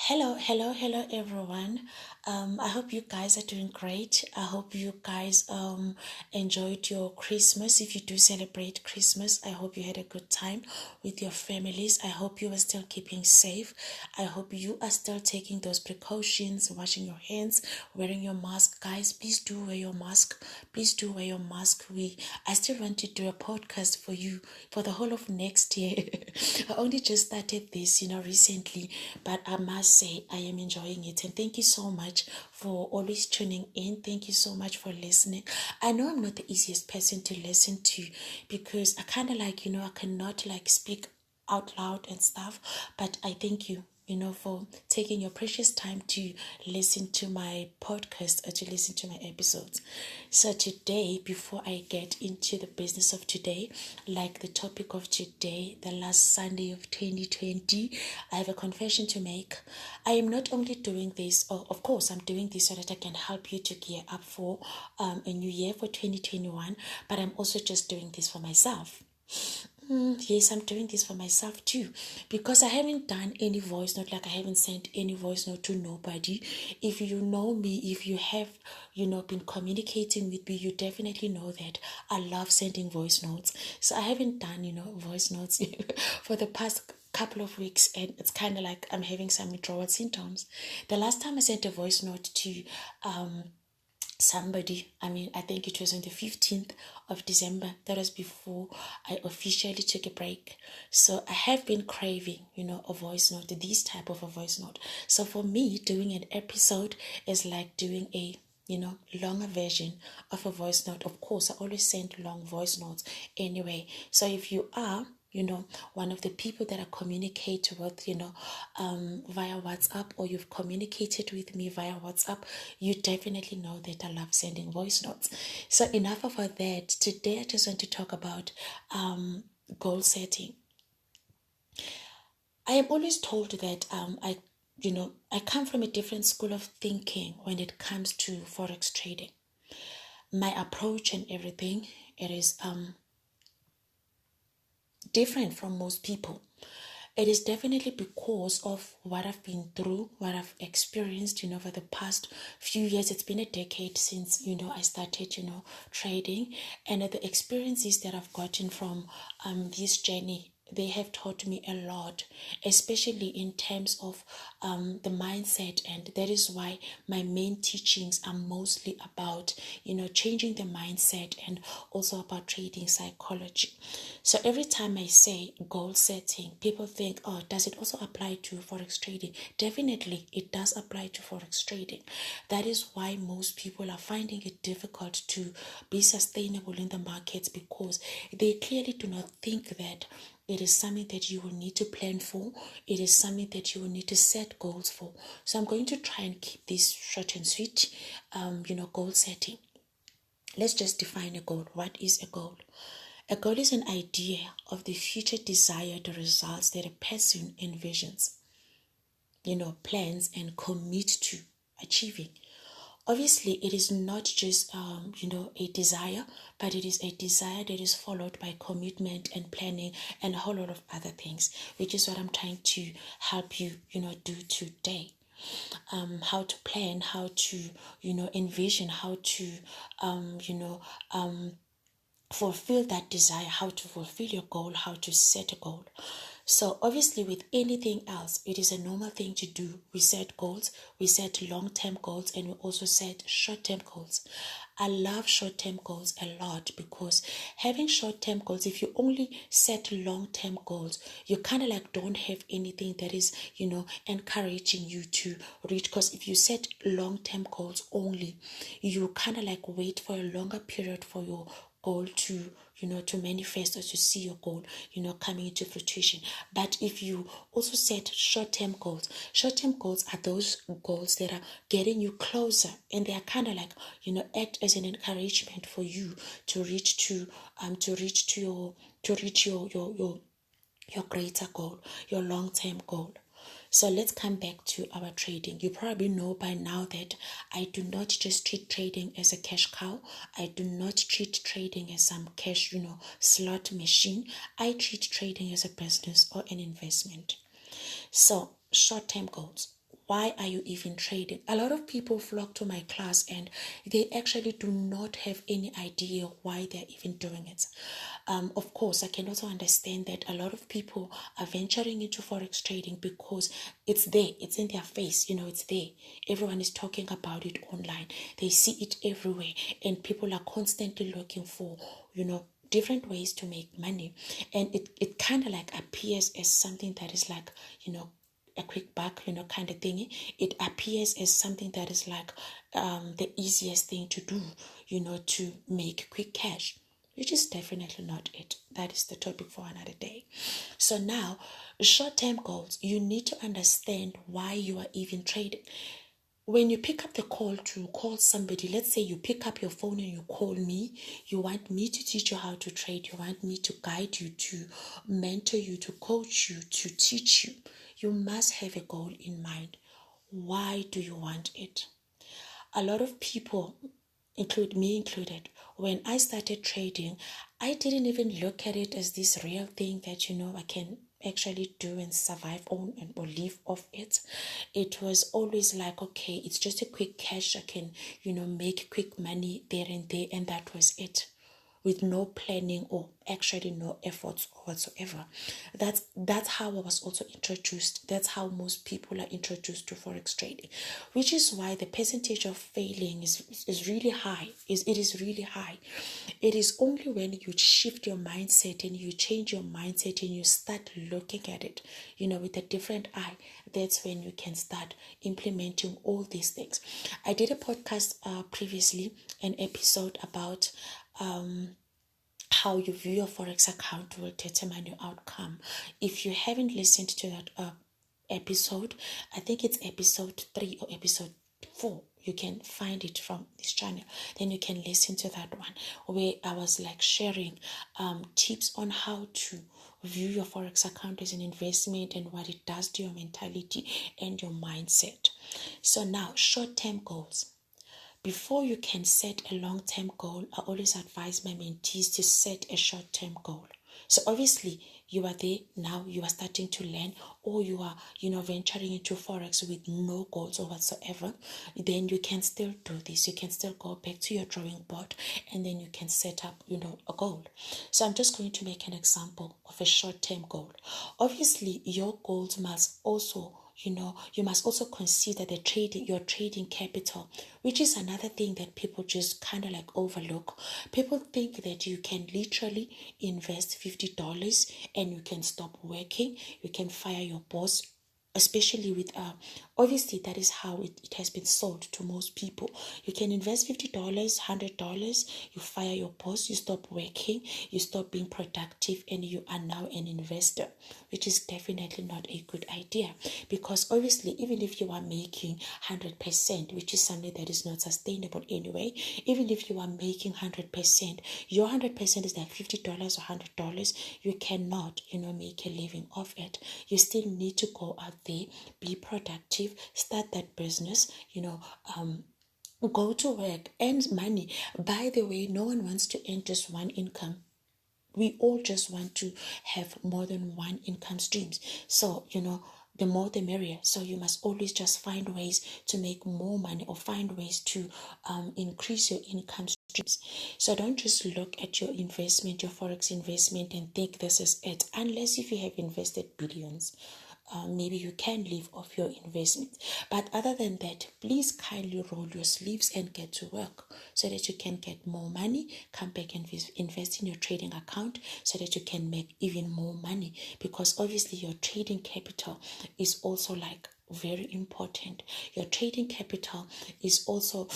Hello, everyone. I hope you guys are doing great. I hope you guys enjoyed your Christmas. If you do celebrate Christmas, I hope you had a good time with your families. I hope you are still keeping safe. I hope you are still taking those precautions, washing your hands, wearing your mask. Guys, please do wear your mask. Please do wear your mask. I still want to do a podcast for you for the whole of next year. I only just started this, recently, but I must say I am enjoying it. And thank you so much for always tuning in. Thank you so much for listening. I know I'm not the easiest person to listen to because I kind of I cannot speak out loud and stuff, but I thank you for taking your precious time to listen to my podcast or to listen to my episodes. So today, before I get into the business of today, like the topic of today, the last Sunday of 2020, I have a confession to make. I am not only doing this, of course, I'm doing this so that I can help you to gear up for a new year for 2021, but I'm also just doing this for myself. Yes, I'm doing this for myself too because I haven't done any voice note, I haven't sent any voice note to nobody. If you know me, if you have, been communicating with me, you definitely know that I love sending voice notes. So I haven't done, voice notes for the past couple of weeks, and it's kind of like I'm having some withdrawal symptoms. The last time I sent a voice note to somebody, I think it was on the 15th of December. That was before I officially took a break. So I have been craving, a voice note, this type of a voice note. So for me, doing an episode is like doing a longer version of a voice note. Of course, I always send long voice notes anyway. So if you are one of the people that I communicate with, via WhatsApp, or you've communicated with me via WhatsApp, you definitely know that I love sending voice notes. So enough of that. Today, I just want to talk about goal setting. I am always told that I come from a different school of thinking when it comes to forex trading. My approach and everything, it is different from most people. It is definitely because of what I've been through, what I've experienced, for the past few years. It's been a decade since, I started, trading. And the experiences that I've gotten from this journey, they have taught me a lot, especially in terms of the mindset. And that is why my main teachings are mostly about, changing the mindset and also about trading psychology. So every time I say goal setting, people think, oh, does it also apply to forex trading? Definitely, it does apply to forex trading. That is why most people are finding it difficult to be sustainable in the markets, because they clearly do not think that it is something that you will need to plan for. It is something that you will need to set goals for. So I'm going to try and keep this short and sweet, goal setting. Let's just define a goal. What is a goal? A goal is an idea of the future desired results that a person envisions, plans and commit to achieving. Obviously, it is not just, a desire, but it is a desire that is followed by commitment and planning and a whole lot of other things, which is what I'm trying to help you, do today. How to plan, how to, envision, how to, fulfill that desire, how to fulfill your goal, how to set a goal. So obviously, with anything else, it is a normal thing to do. We set goals, we set long-term goals, and we also set short-term goals. I love short-term goals a lot, because having short-term goals, if you only set long-term goals, you kind of don't have anything that is, encouraging you to reach. Because if you set long-term goals only, you kind of wait for a longer period for your goal to to manifest, or to see your goal coming into fruition. But if you also set short-term goals are those goals that are getting you closer, and they are kind of act as an encouragement for you to reach your greater goal, your long-term goal. So let's come back to our trading. You probably know by now that I do not just treat trading as a cash cow. I do not treat trading as some cash, slot machine. I treat trading as a business or an investment. So short-term goals. why are you even trading? A lot of people flock to my class and they actually do not have any idea why they're even doing it. Of course, I can also understand that a lot of people are venturing into forex trading because it's there, it's in their face, it's there. Everyone is talking about it online. They see it everywhere, and people are constantly looking for, different ways to make money. And it kind of like appears as something that is like, a quick buck, kind of thing. It appears as something that is like the easiest thing to do, to make quick cash, which is definitely not it. That is the topic for another day. So now, short-term goals, you need to understand why you are even trading. When you pick up the call to call somebody, let's say you pick up your phone and you call me, you want me to teach you how to trade, you want me to guide you, to mentor you, to coach you, to teach you, you must have a goal in mind. Why do you want it? A lot of people, me included, when I started trading, I didn't even look at it as this real thing that, I can actually do and survive on or live off it. It was always like, okay, it's just a quick cash. I can, make quick money there and there, and that was it, with no planning or actually no efforts whatsoever. That's how I was also introduced. That's how most people are introduced to forex trading, which is why the percentage of failing is really high. It is really high. It is only when you shift your mindset and you change your mindset and you start looking at it, with a different eye, that's when you can start implementing all these things. I did a podcast previously, an episode about how you view your forex account will determine your outcome. If you haven't listened to that episode, I think it's episode 3 or episode 4, you can find it from this channel. Then you can listen to that one, where I was like sharing tips on how to view your forex account as an investment and what it does to your mentality and your mindset. So now, short-term goals. Before you can set a long-term goal, I always advise my mentees to set a short-term goal. So obviously, you are there now, you are starting to learn, or you are, venturing into forex with no goals or whatsoever, then you can still do this. You can still go back to your drawing board and then you can set up, a goal. So I'm just going to make an example of a short-term goal. Obviously, your goals must also you must also consider your trading capital, which is another thing that people just kind of like overlook. People think that you can literally invest $50 and you can stop working, you can fire your boss, especially with obviously that is how it has been sold to most people. You can invest $50, $100, you fire your boss, you stop working, you stop being productive, and you are now an investor, which is definitely not a good idea. Because obviously, even if you are making 100%, which is something that is not sustainable anyway, even if you are making 100%, your 100% is like $50 or $100, you cannot make a living off it. You still need to go out there, be productive, start that business, go to work, earn money. By the way, no one wants to earn just one income. We all just want to have more than one income streams. So, the more the merrier. So you must always just find ways to make more money, or find ways to increase your income streams. So don't just look at your investment, your forex investment, and think this is it, unless if you have invested billions. Maybe you can live off your investment. But other than that, please kindly roll your sleeves and get to work so that you can get more money. Come back and invest in your trading account so that you can make even more money, because obviously your trading capital is also like very important. Your trading capital is also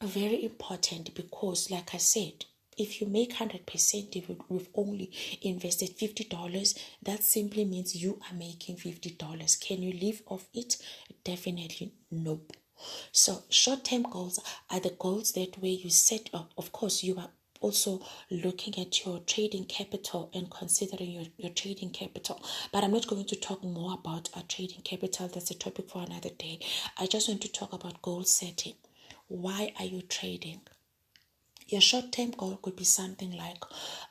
very important because, like I said, if you make 100%, if we've only invested $50, that simply means you are making $50. Can you live off it? Definitely nope. So short-term goals are the goals that way you set up. Of course, you are also looking at your trading capital and considering your trading capital. But I'm not going to talk more about our trading capital. That's a topic for another day. I just want to talk about goal setting. Why are you trading? Your short-term goal could be something like,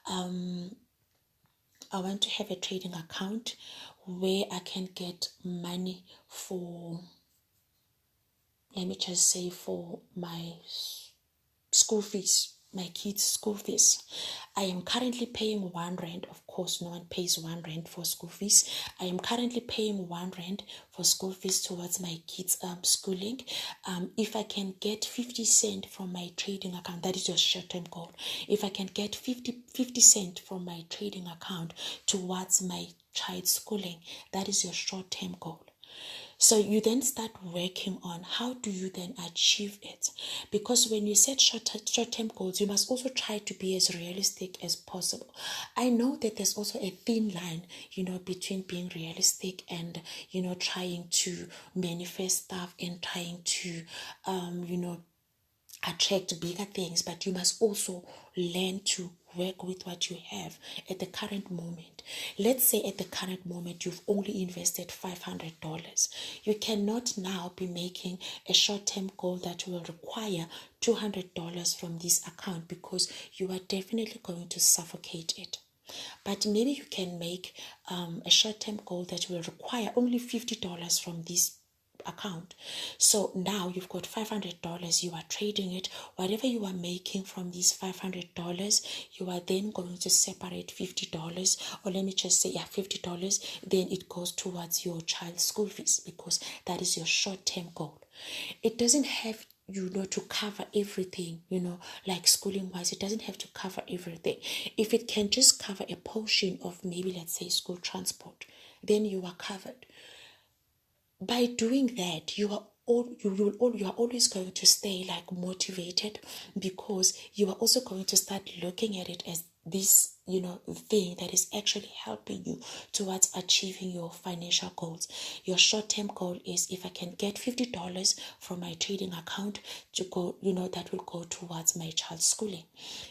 I want to have a trading account where I can get money for let me just say for my school fees, my kids' school fees. I am currently paying R1. Of course, no one pays R1 for school fees. I am currently paying R1 for school fees towards my kids' schooling. If I can get 50 cents from my trading account, that is your short-term goal. If I can get 50 cents from my trading account towards my child's schooling, that is your short-term goal. So you then start working on how do you then achieve it? Because when you set short-term goals, you must also try to be as realistic as possible. I know that there's also a thin line, between being realistic and, trying to manifest stuff and trying to, attract bigger things, but you must also learn to work with what you have at the current moment. Let's say at the current moment you've only invested $500. You cannot now be making a short-term goal that will require $200 from this account, because you are definitely going to suffocate it. But maybe you can make a short-term goal that will require only $50 from this account. So now you've got $500, you are trading it. Whatever you are making from these $500, you are then going to separate $50, or let me just say, $50, then it goes towards your child's school fees, because that is your short-term goal. It doesn't have to cover everything, like schooling wise. It doesn't have to cover everything. If it can just cover a portion of, maybe let's say, school transport, then you are covered. By doing that, you are always going to stay like motivated, because you are also going to start looking at it as this thing that is actually helping you towards achieving your financial goals. Your short-term goal is, if I can get $50 from my trading account to go, that will go towards my child's schooling.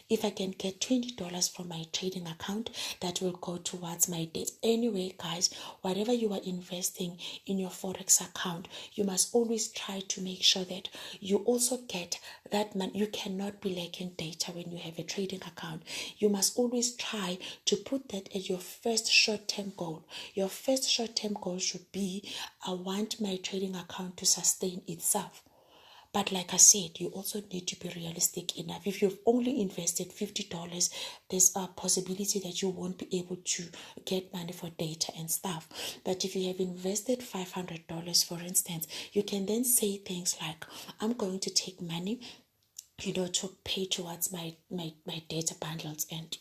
If I can get $20 from my trading account, that will go towards my debt. Anyway, guys, whatever you are investing in your Forex account, you must always try to make sure that you also get that money. You cannot be lacking data when you have a trading account. You must always try to put that as your first short-term goal. Your first short-term goal should be, I want my trading account to sustain itself. But like I said, you also need to be realistic enough. If you've only invested $50, there's a possibility that you won't be able to get money for data and stuff. But if you have invested $500, for instance, you can then say things like, I'm going to take money to pay towards my data bundles, and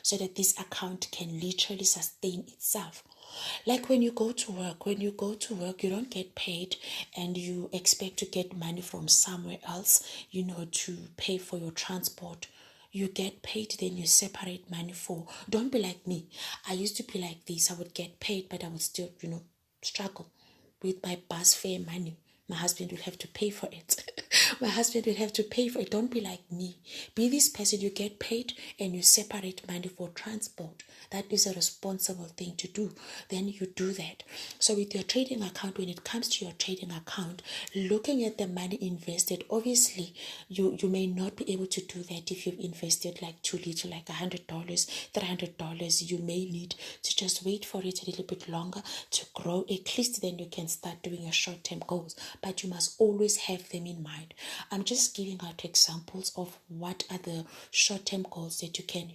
so that this account can literally sustain itself. Like when you go to work, you don't get paid and you expect to get money from somewhere else, to pay for your transport. You get paid, then you separate money for. Don't be like me. I used to be like this. I would get paid, but I would still, struggle with my bus fare money. My husband will have to pay for it. My husband will have to pay for it. Don't be like me. Be this person. You get paid and you separate money for transport. That is a responsible thing to do. Then you do that. So with your trading account, when it comes to your trading account, looking at the money invested, obviously you may not be able to do that if you've invested like too little, like $100, $300. You may need to just wait for it a little bit longer to grow. At least then you can start doing your short-term goals. But you must always have them in mind. I'm just giving out examples of what are the short-term goals that you can,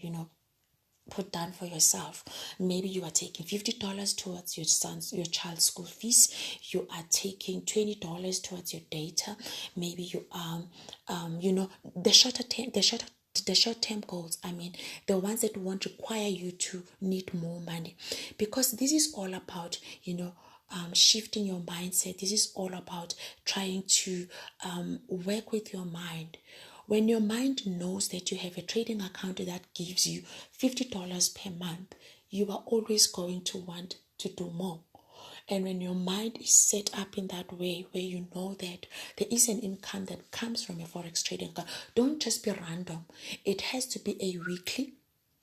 put down for yourself. Maybe you are taking $50 towards your child's school fees. You are taking $20 towards your data. Maybe you the short-term goals, the ones that won't require you to need more money, because this is all about shifting your mindset. This is all about trying to work with your mind. When your mind knows that you have a trading account that gives you $50 per month, you are always going to want to do more. And when your mind is set up in that way, where you know that there is an income that comes from your Forex trading account, don't just be random. It has to be a weekly,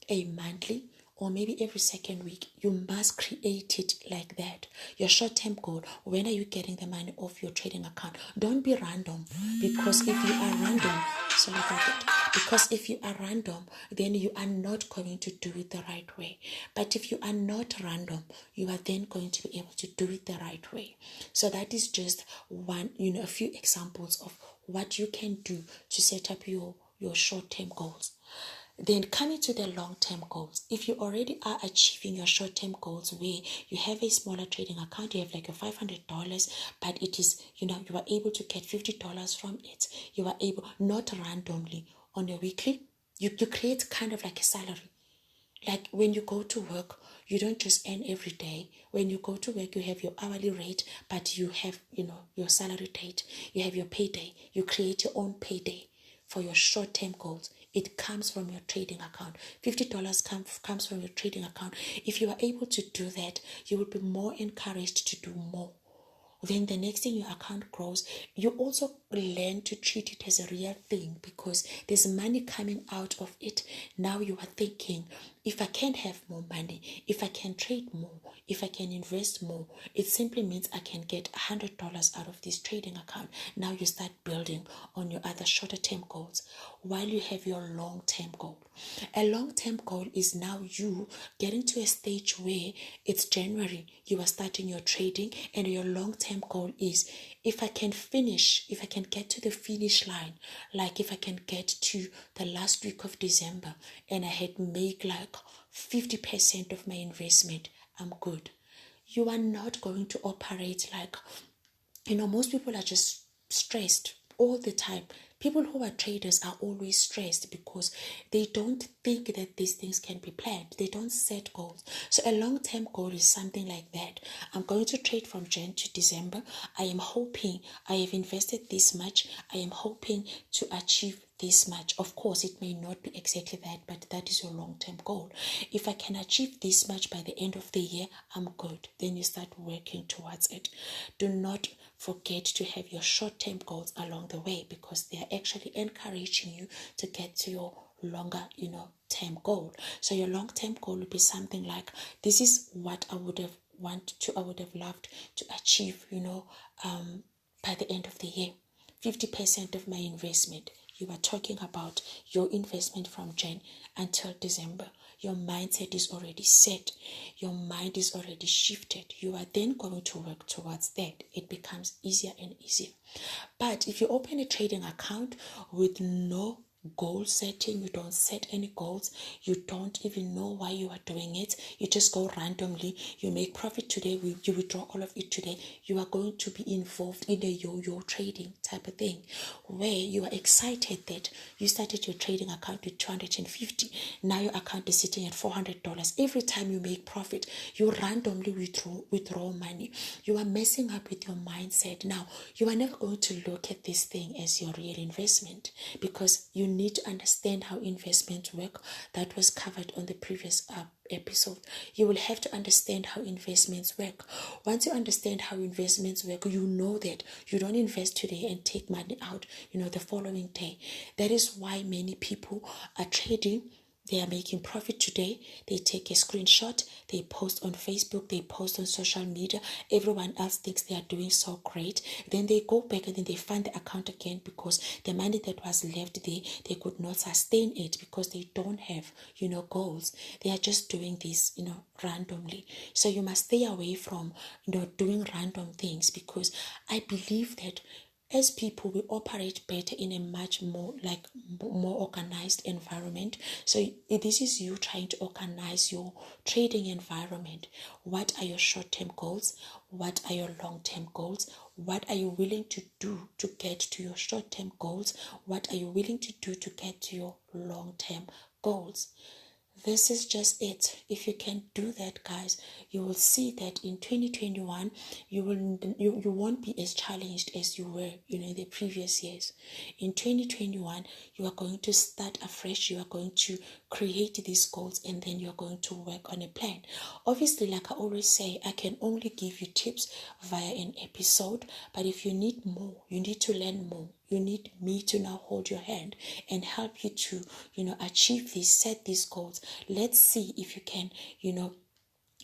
a monthly, or maybe every second week. You must create it like that. Your short-term goal, when are you getting the money off your trading account? Don't be random, because if you are random, sorry about that, because if you are random, then you are not going to do it the right way. But if you are not random, you are then going to be able to do it the right way. So that is just one, a few examples of what you can do to set up your short-term goals. Then coming to the long-term goals, if you already are achieving your short-term goals where you have a smaller trading account, you have like a $500, but it is, you are able to get $50 from it. You are able, not randomly on a weekly, you create kind of like a salary. Like when you go to work, you don't just earn every day. When you go to work, you have your hourly rate, but you have, your salary date. You have your payday. You create your own payday for your short-term goals. It comes from your trading account. $50 comes from your trading account. If you are able to do that, you will be more encouraged to do more. Then the next thing, your account grows. You also learn to treat it as a real thing, because there's money coming out of it. Now you are thinking, if I can have more money, if I can trade more, if I can invest more, it simply means I can get $100 out of this trading account. Now you start building on your other shorter term goals while you have your long term goal. A long term goal is now you getting to a stage where it's January, you are starting your trading, and your long term goal is, if I can get to the finish line, like if I can get to the last week of December and I had made like 50% of my investment, I'm good. You are not going to operate like, most people are just stressed all the time. People who are traders are always stressed because they don't think that these things can be planned. They don't set goals. So a long-term goal is something like that. I'm going to trade from Jan to December. I am hoping I have invested this much. I am hoping to achieve this much. Of course, it may not be exactly that, but that is your long-term goal. If I can achieve this much by the end of the year, I'm good. Then you start working towards it. Do not forget to have your short-term goals along the way, because they are actually encouraging you to get to your longer, term goal. So your long-term goal would be something like, this is what I would have loved to achieve, by the end of the year. 50% of my investment. You are talking about your investment from Jan until December. Your mindset is already set. Your mind is already shifted. You are then going to work towards that. It becomes easier and easier. But if you open a trading account with no goal setting, you don't set any goals, you don't even know why you are doing it, you just go randomly, you make profit today, you withdraw all of it today, you are going to be involved in a yo-yo trading type of thing, where you are excited that you started your trading account with $250, now your account is sitting at $400. Every time you make profit, you randomly withdraw money. You are messing up with your mindset. Now you are never going to look at this thing as your real investment, because you need to understand how investments work. That was covered on the previous episode. You will have to understand how investments work. Once you understand how investments work, you know that you don't invest today and take money out, the following day. That is why many people are trading. They are making profit today. They take a screenshot. They post on Facebook. They post on social media. Everyone else thinks they are doing so great. Then they go back and then they find the account again, because the money that was left there, they could not sustain it because they don't have, goals. They are just doing this, randomly. So you must stay away from, doing random things, because I believe that as people, we operate better in a much more organized environment. So this is you trying to organize your trading environment. What are your short-term goals? What are your long-term goals? What are you willing to do to get to your short-term goals? What are you willing to do to get to your long-term goals? This is just it. If you can do that, guys, you will see that in 2021 you won't be as challenged as you were in the previous years. In 2021 you are going to start afresh. You are going to create these goals, and then you are going to work on a plan. Obviously, like I always say, I can only give you tips via an episode, but if you need more, you need to learn more, You need me to now hold your hand and help you to, achieve this, set these goals. Let's see if you can,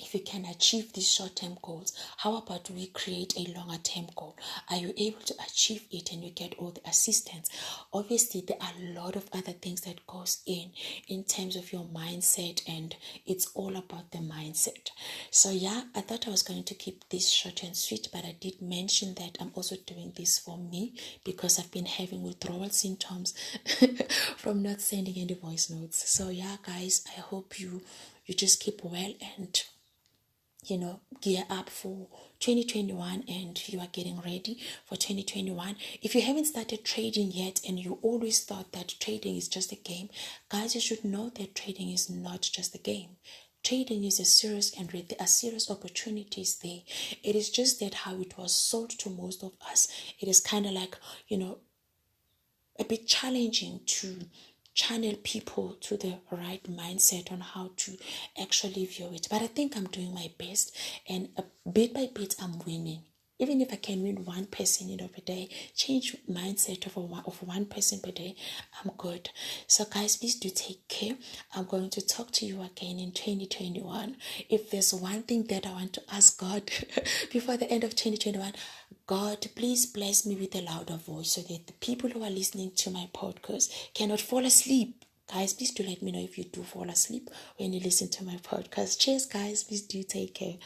if you can achieve these short-term goals. How about we create a longer-term goal? Are you able to achieve it and you get all the assistance? Obviously, there are a lot of other things that goes in terms of your mindset, and it's all about the mindset. So yeah, I thought I was going to keep this short and sweet, but I did mention that I'm also doing this for me because I've been having withdrawal symptoms from not sending any voice notes. So yeah, guys, I hope you just keep well and gear up for 2021, and you are getting ready for 2021. If you haven't started trading yet and you always thought that trading is just a game, guys, you should know that trading is not just a game. Trading is a serious, and there are serious opportunities there. It is just that how it was sold to most of us, it is kind of like, a bit challenging to channel people to the right mindset on how to actually view it. But I think I'm doing my best, and bit by bit I'm winning. Even if I can win 1% per day, change mindset of one person per day, I'm good. So guys, please do take care. I'm going to talk to you again in 2021. If there's one thing that I want to ask God before the end of 2021, God, please bless me with a louder voice so that the people who are listening to my podcast cannot fall asleep. Guys, please do let me know if you do fall asleep when you listen to my podcast. Cheers, guys. Please do take care.